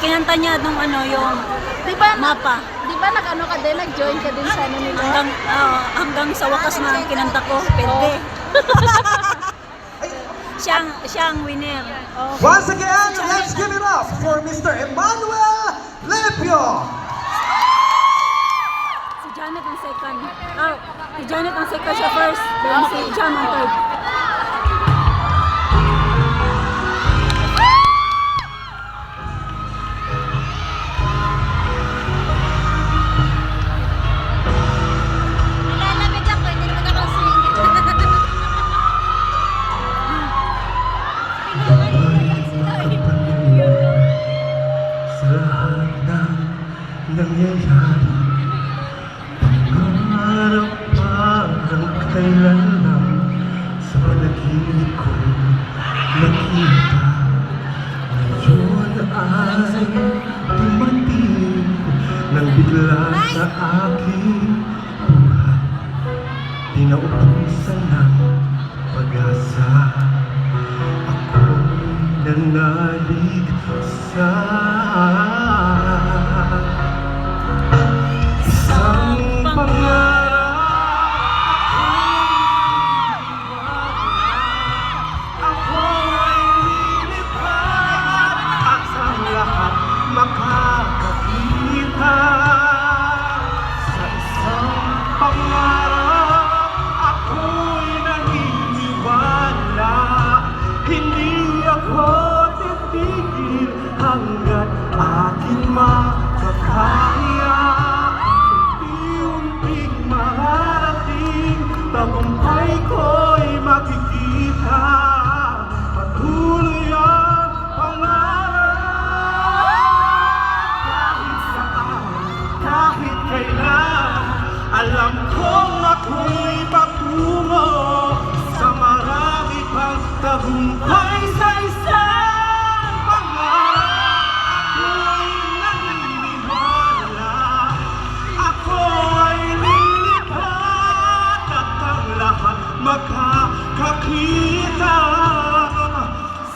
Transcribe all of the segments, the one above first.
kinanta niya nung ano, yung Di ba, mapa. di ba nag-ano ka din, nag-join ka din sa ano nila? Hanggang sa wakas na kinanta ko, pwede. siya ang winner. Once again, let's give it up for Mr. Emmanuel Lepio! Si Janet ang second. Si Janet ang second siya first. Then si Jam ang third. Sa lahat ng nangyayari, pangarap parang kailan lang sa panaginip ko nakita. Ngayon ay dumating nang bigla sa aking buhay. Tinaupusan ng pag-asa, nanalig sa isang pangarap. Ako ay lilipad at sa lahat makakakita. Sa isang pangarap ako'y naniniwala. Hindi ako titigil hanggat aking makakaya. Unti-unting maharating, tagumpay ko'y makikita. Patuloy ang pangarap. Kahit saan, kahit kailan, alam kong ako'y patungo sa marami pang tagumpay sa isang pangarap. Ako'y naniniwala, ako ay lilipad at ang lahat makakakita.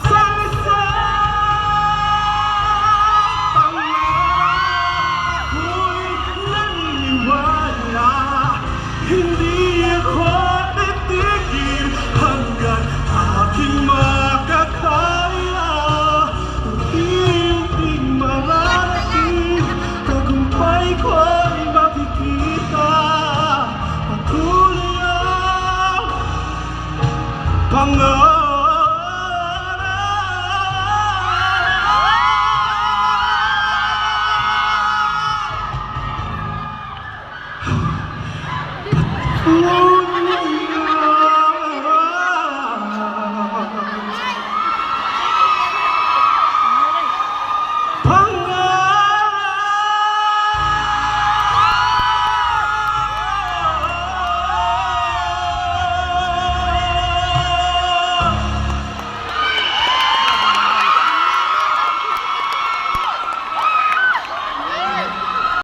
Sa isang pangarap ako'y naniniwala, hindi ako titigil hanggang aking makakaya. Unti-unting mararating, tagumpay ko'y makikita. Patuloy ang pangarap.